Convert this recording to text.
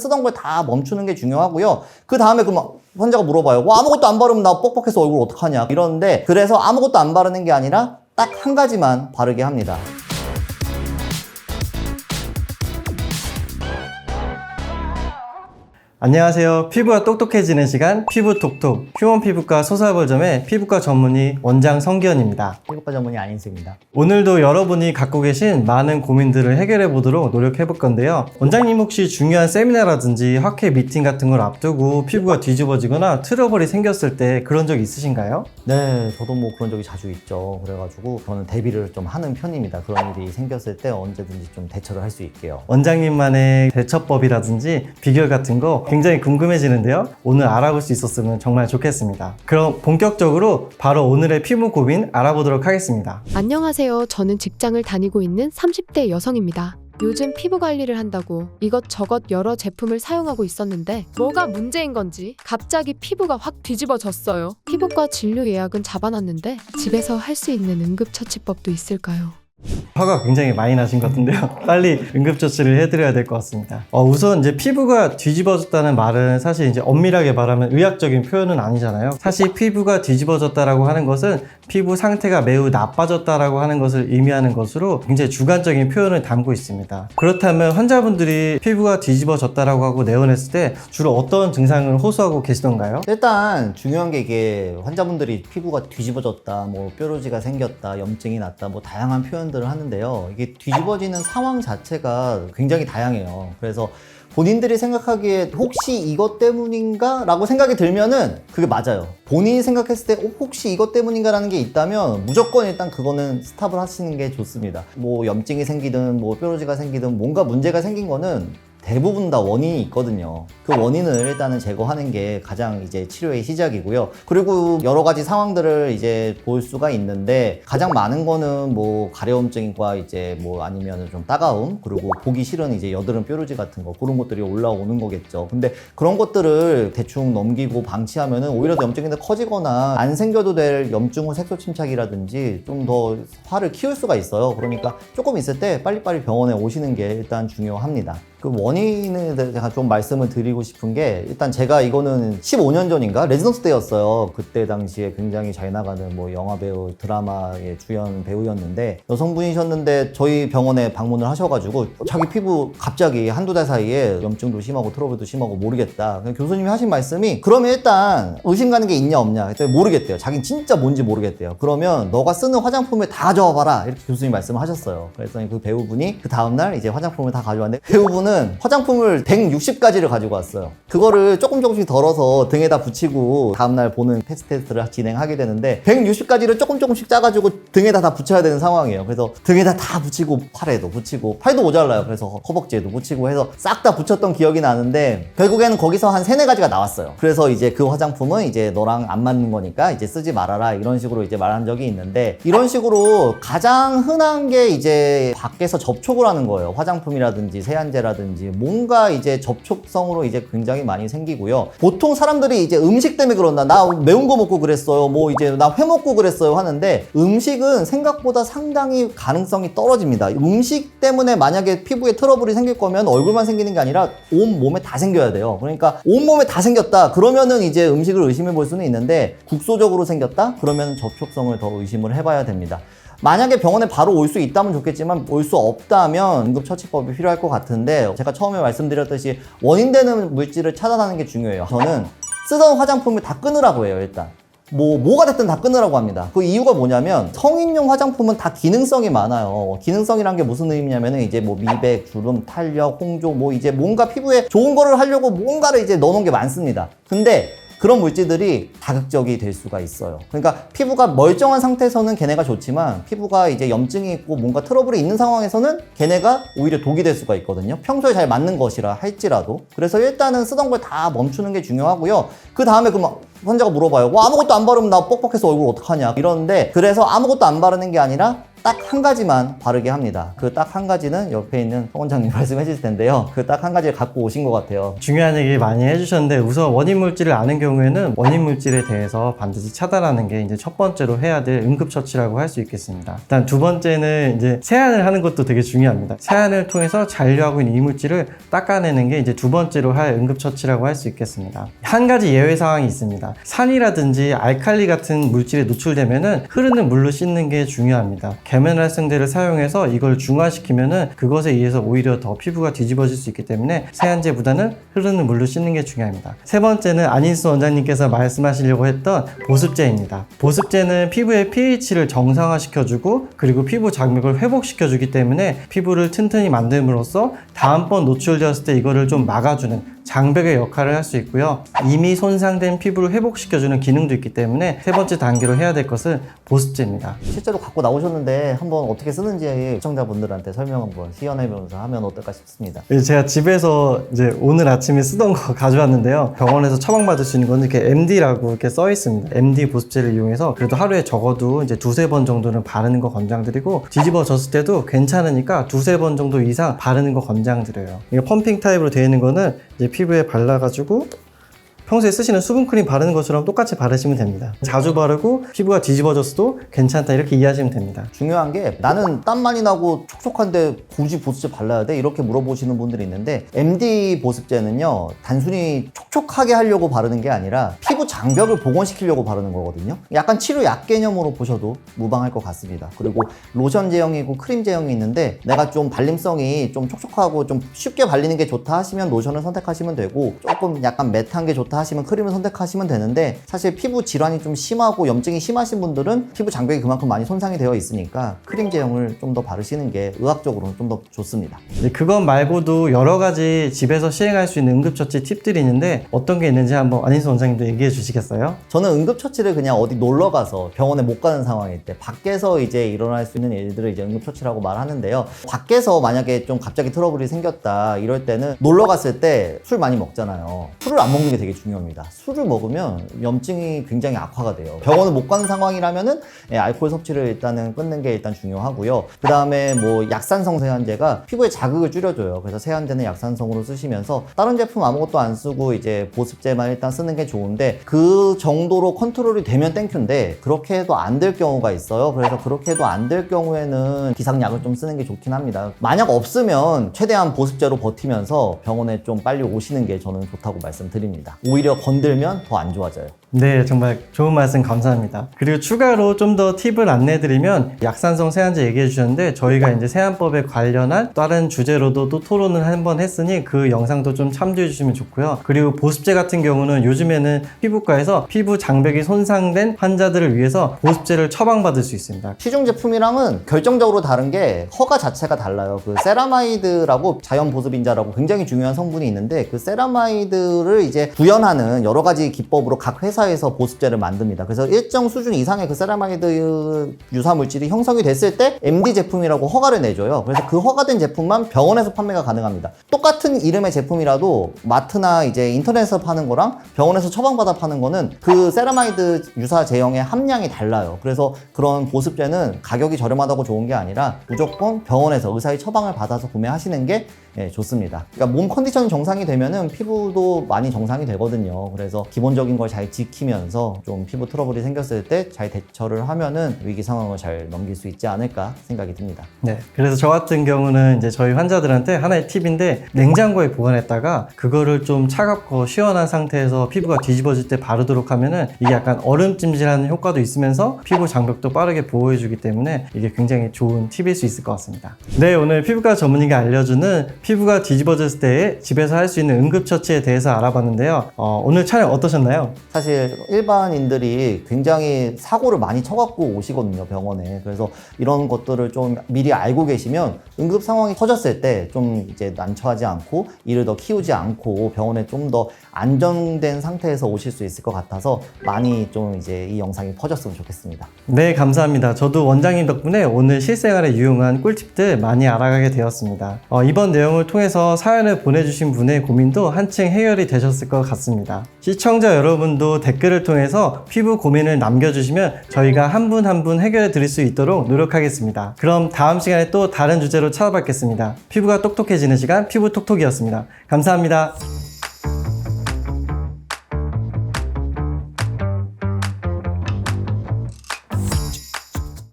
쓰던 걸 다 멈추는 게 중요하고요. 그 다음에 환자가 물어봐요. 아무것도 안 바르면 나 뻑뻑해서 얼굴 어떡하냐 이러는데, 그래서 아무것도 안 바르는 게 아니라 딱 한 가지만 바르게 합니다. 안녕하세요. 피부가 똑똑해지는 시간 피부톡톡, 휴먼 피부과 소사벌점의 피부과 전문의 원장 성기현입니다. 피부과 전문의 안인수입니다. 오늘도 여러분이 갖고 계신 많은 고민들을 해결해 보도록 노력해 볼 건데요. 원장님 혹시 중요한 세미나라든지 학회 미팅 같은 걸 앞두고 피부가 뒤집어지거나 트러블이 생겼을 때 그런 적 있으신가요? 네, 저도 뭐 그런 적이 자주 있죠. 그래가지고 저는 대비를 좀 하는 편입니다. 그런 일이 생겼을 때 언제든지 좀 대처를 할 수 있게요. 원장님만의 대처법이라든지 비결 같은 거 굉장히 궁금해지는데요. 오늘 알아볼 수 있었으면 정말 좋겠습니다. 그럼 본격적으로 바로 오늘의 피부 고민 알아보도록 하겠습니다. 안녕하세요. 저는 직장을 다니고 있는 30대 여성입니다. 요즘 피부 관리를 한다고 이것저것 여러 제품을 사용하고 있었는데 뭐가 문제인 건지 갑자기 피부가 확 뒤집어졌어요. 피부과 진료 예약은 잡아놨는데 집에서 할 수 있는 응급처치법도 있을까요? 화가 굉장히 많이 나신 것 같은데요. 빨리 응급조치를 해드려야 될 것 같습니다. 우선 이제 피부가 뒤집어졌다는 말은 사실 이제 엄밀하게 말하면 의학적인 표현은 아니잖아요. 사실 피부가 뒤집어졌다라고 하는 것은 피부 상태가 매우 나빠졌다라고 하는 것을 의미하는 것으로 굉장히 주관적인 표현을 담고 있습니다. 그렇다면 환자분들이 피부가 뒤집어졌다라고 하고 내원했을 때 주로 어떤 증상을 호소하고 계시던가요? 일단 중요한 게 이게 환자분들이 피부가 뒤집어졌다, 뭐 뾰루지가 생겼다, 염증이 났다, 뭐 다양한 표현들을 하는데요. 이게 뒤집어지는 상황 자체가 굉장히 다양해요. 그래서 본인들이 생각하기에 혹시 이것 때문인가? 라고 생각이 들면은 그게 맞아요. 본인이 생각했을 때 혹시 이것 때문인가 라는 게 있다면 무조건 일단 그거는 스탑을 하시는 게 좋습니다. 뭐 염증이 생기든 뭐 뾰루지가 생기든 뭔가 문제가 생긴 거는 대부분 다 원인이 있거든요. 그 원인을 일단은 제거하는 게 가장 이제 치료의 시작이고요. 그리고 여러 가지 상황들을 이제 볼 수가 있는데 가장 많은 거는 뭐 가려움증과 이제 뭐 아니면 좀 따가움, 그리고 보기 싫은 이제 여드름 뾰루지 같은 거, 그런 것들이 올라오는 거겠죠. 근데 그런 것들을 대충 넘기고 방치하면은 오히려 더 염증이 더 커지거나 안 생겨도 될 염증 후 색소 침착이라든지 좀 더 화를 키울 수가 있어요. 그러니까 조금 있을 때 빨리빨리 병원에 오시는 게 일단 중요합니다. 그 원인에 대해서 좀 말씀을 드리고 싶은 게, 일단 제가 이거는 15년 전인가 레지던스 때였어요. 그때 당시에 굉장히 잘 나가는 뭐 영화 배우, 드라마의 주연 배우였는데 여성분이셨는데 저희 병원에 방문을 하셔가지고 자기 피부 갑자기 한두 달 사이에 염증도 심하고 트러블도 심하고 모르겠다. 교수님이 하신 말씀이, 그러면 일단 의심 가는 게 있냐 없냐 그랬더니 모르겠대요. 자긴 진짜 뭔지 모르겠대요. 그러면 너가 쓰는 화장품을 다 가져와봐라, 이렇게 교수님이 말씀을 하셨어요. 그랬더니 그 배우분이 그 다음날 이제 화장품을 다 가져왔는데, 배우분은 화장품을 160가지를 가지고 왔어요. 그거를 조금씩 덜어서 등에다 붙이고 다음날 보는 패스 테스트를 진행하게 되는데 160가지를 조금씩 짜가지고 등에다 다 붙여야 되는 상황이에요. 그래서 등에다 다 붙이고 팔에도 붙이고 팔도 모자라요. 그래서 허벅지에도 붙이고 해서 싹 다 붙였던 기억이 나는데 결국에는 거기서 한 3-4가지가 나왔어요. 그래서 이제 그 화장품은 이제 너랑 안 맞는 거니까 이제 쓰지 말아라, 이런 식으로 이제 말한 적이 있는데, 이런 식으로 가장 흔한 게 이제 밖에서 접촉을 하는 거예요. 화장품이라든지 세안제라든지 뭔가 이제 접촉성으로 이제 굉장히 많이 생기고요. 보통 사람들이 이제 음식 때문에 그런다, 나 매운 거 먹고 그랬어요, 뭐 이제 나 회 먹고 그랬어요 하는데, 음식은 생각보다 상당히 가능성이 떨어집니다. 음식 때문에 만약에 피부에 트러블이 생길 거면 얼굴만 생기는 게 아니라 온 몸에 다 생겨야 돼요. 그러니까 온 몸에 다 생겼다 그러면은 이제 음식을 의심해 볼 수는 있는데, 국소적으로 생겼다 그러면 접촉성을 더 의심을 해봐야 됩니다. 만약에 병원에 바로 올 수 있다면 좋겠지만 올 수 없다면 응급처치법이 필요할 것 같은데, 제가 처음에 말씀드렸듯이 원인되는 물질을 차단하는 게 중요해요. 저는 쓰던 화장품을 다 끊으라고 해요. 일단 뭐가 됐든 다 끊으라고 합니다. 그 이유가 뭐냐면, 성인용 화장품은 다 기능성이 많아요. 기능성이란 게 무슨 의미냐면은 이제 뭐 미백, 주름, 탄력, 홍조, 뭐 이제 뭔가 피부에 좋은 거를 하려고 뭔가를 이제 넣어놓은 게 많습니다. 근데 그런 물질들이 자극적이 될 수가 있어요. 그러니까 피부가 멀쩡한 상태에서는 걔네가 좋지만, 피부가 이제 염증이 있고 뭔가 트러블이 있는 상황에서는 걔네가 오히려 독이 될 수가 있거든요. 평소에 잘 맞는 것이라 할지라도. 그래서 일단은 쓰던 걸 다 멈추는 게 중요하고요. 그 다음에 환자가 물어봐요. 아무것도 안 바르면 나 뻑뻑해서 얼굴 어떡하냐 이러는데, 그래서 아무것도 안 바르는 게 아니라 딱 한 가지만 바르게 합니다. 그 딱 한 가지는 옆에 있는 성 원장님 말씀해 주실 텐데요. 그 딱 한 가지를 갖고 오신 것 같아요. 중요한 얘기 많이 해주셨는데 우선 원인 물질을 아는 경우에는 원인 물질에 대해서 반드시 차단하는 게 이제 첫 번째로 해야 될 응급처치라고 할 수 있겠습니다. 일단 두 번째는 이제 세안을 하는 것도 되게 중요합니다. 세안을 통해서 잔류하고 있는 이물질을 닦아내는 게 이제 두 번째로 할 응급처치라고 할 수 있겠습니다. 한 가지 예외 사항이 있습니다. 산이라든지 알칼리 같은 물질에 노출되면은 흐르는 물로 씻는 게 중요합니다. 계면활성제를 사용해서 이걸 중화시키면은 그것에 의해서 오히려 더 피부가 뒤집어질 수 있기 때문에 세안제보다는 흐르는 물로 씻는 게 중요합니다. 세 번째는 안인수 원장님께서 말씀하시려고 했던 보습제입니다. 보습제는 피부의 pH를 정상화시켜주고 그리고 피부 장벽을 회복시켜주기 때문에 피부를 튼튼히 만듦으로써 다음번 노출되었을 때 이거를 좀 막아주는 장벽의 역할을 할 수 있고요. 이미 손상된 피부를 회복시켜주는 기능도 있기 때문에 세 번째 단계로 해야 될 것은 보습제입니다. 실제로 갖고 나오셨는데 한번 어떻게 쓰는지 시청자분들한테 설명 한번 시연해보면서 하면 어떨까 싶습니다. 제가 집에서 이제 오늘 아침에 쓰던 거 가져왔는데요. 병원에서 처방받을 수 있는 건 이렇게 MD라고 이렇게 써 있습니다. MD 보습제를 이용해서 그래도 하루에 적어도 이제 두세 번 정도는 바르는 거 권장드리고 뒤집어졌을 때도 괜찮으니까 두세 번 정도 이상 바르는 거 권장드려요. 이게 펌핑 타입으로 되어 있는 거는 이제 피부에 발라가지고 평소에 쓰시는 수분크림 바르는 것처럼 똑같이 바르시면 됩니다. 자주 바르고 피부가 뒤집어졌어도 괜찮다 이렇게 이해하시면 됩니다. 중요한 게 나는 땀 많이 나고 촉촉한데 굳이 보습제 발라야 돼? 이렇게 물어보시는 분들이 있는데 MD 보습제는요 단순히 촉촉하게 하려고 바르는 게 아니라 피부 장벽을 복원시키려고 바르는 거거든요. 약간 치료약 개념으로 보셔도 무방할 것 같습니다. 그리고 로션 제형이고 크림 제형이 있는데 내가 좀 발림성이 좀 촉촉하고 좀 쉽게 발리는 게 좋다 하시면 로션을 선택하시면 되고 조금 약간 매트한 게 좋다 하시면 크림을 선택하시면 되는데 사실 피부 질환이 좀 심하고 염증이 심하신 분들은 피부 장벽이 그만큼 많이 손상이 되어 있으니까 크림 제형을 좀 더 바르시는 게 의학적으로는 좀 더 좋습니다. 그건 말고도 여러 가지 집에서 시행할 수 있는 응급처치 팁들이 있는데 어떤 게 있는지 한번 안인수 원장님도 얘기해 주시겠어요? 저는 응급처치를 그냥 어디 놀러 가서 병원에 못 가는 상황일 때 밖에서 이제 일어날 수 있는 일들을 이제 응급처치라고 말하는데요. 밖에서 만약에 좀 갑자기 트러블이 생겼다 이럴 때는 놀러 갔을 때 술 많이 먹잖아요. 술을 안 먹는 게 되게 중요합니다. 술을 먹으면 염증이 굉장히 악화가 돼요. 병원을 못 가는 상황이라면은 알코올 섭취를 일단은 끊는 게 일단 중요하고요. 그 다음에 뭐 약산성 세안제가 피부에 자극을 줄여줘요. 그래서 세안제는 약산성으로 쓰시면서 다른 제품 아무것도 안 쓰고 이제 보습제만 일단 쓰는 게 좋은데 그 정도로 컨트롤이 되면 땡큐인데 그렇게 해도 안 될 경우가 있어요. 그래서 그렇게 해도 안 될 경우에는 기상약을 좀 쓰는 게 좋긴 합니다. 만약 없으면 최대한 보습제로 버티면서 병원에 좀 빨리 오시는 게 저는 좋다고 말씀드립니다. 오히려 건들면 더 안 좋아져요. 네, 정말 좋은 말씀 감사합니다. 그리고 추가로 좀 더 팁을 안내해드리면 약산성 세안제 얘기해 주셨는데 저희가 이제 세안법에 관련한 다른 주제로도 또 토론을 한번 했으니 그 영상도 좀 참조해 주시면 좋고요. 그리고 보습제 같은 경우는 요즘에는 피부과에서 피부 장벽이 손상된 환자들을 위해서 보습제를 처방받을 수 있습니다. 시중 제품이랑은 결정적으로 다른 게 허가 자체가 달라요. 그 세라마이드라고 자연 보습인자라고 굉장히 중요한 성분이 있는데 그 세라마이드를 이제 구현하는 여러 가지 기법으로 각 회사에서 보습제를 만듭니다. 그래서 일정 수준 이상의 그 세라마이드 유사 물질이 형성이 됐을 때 MD 제품이라고 허가를 내줘요. 그래서 그 허가된 제품만 병원에서 판매가 가능합니다. 똑같은 이름의 제품이라도 마트나 이제 인터넷에서 파는 거랑 병원에서 처방받아 파는 거는 그 세라마이드 유사 제형의 함량이 달라요. 그래서 그런 보습제는 가격이 저렴하다고 좋은 게 아니라 무조건 병원에서 의사의 처방을 받아서 구매하시는 게 좋습니다. 그러니까 몸 컨디션이 정상이 되면은 피부도 많이 정상이 되거든요. 그래서 기본적인 걸 잘 지키면서 좀 피부 트러블이 생겼을 때 잘 대처를 하면은 위기 상황을 잘 넘길 수 있지 않을까 생각이 듭니다. 네, 그래서 저 같은 경우는 이제 저희 환자들한테 하나의 팁인데 냉장고에 보관했다가 그거를 좀 차갑고 시원한 상태에서 피부가 뒤집어질 때 바르도록 하면은 이게 약간 얼음찜질하는 효과도 있으면서 피부 장벽도 빠르게 보호해주기 때문에 이게 굉장히 좋은 팁일 수 있을 것 같습니다. 네, 오늘 피부과 전문의가 알려주는 피부가 뒤집어졌을 때 집에서 할 수 있는 응급처치에 대해서 알아봤는데요. 오늘 촬영 어떠셨나요? 사실 일반인들이 굉장히 사고를 많이 쳐갖고 오시거든요, 병원에. 그래서 이런 것들을 좀 미리 알고 계시면 응급 상황이 터졌을 때 좀 이제 난처하지 않고 일을 더 키우지 않고 병원에 좀 더 안정된 상태에서 오실 수 있을 것 같아서 많이 좀 이제 이 영상이 퍼졌으면 좋겠습니다. 네, 감사합니다. 저도 원장님 덕분에 오늘 실생활에 유용한 꿀팁들 많이 알아가게 되었습니다. 이번 내용을 과정을 통해서 사연을 보내주신 분의 고민도 한층 해결이 되셨을 것 같습니다. 시청자 여러분도 댓글을 통해서 피부 고민을 남겨주시면 저희가 한 분 한 분 해결해 드릴 수 있도록 노력하겠습니다. 그럼 다음 시간에 또 다른 주제로 찾아뵙겠습니다. 피부가 똑똑해지는 시간 피부톡톡이었습니다. 감사합니다.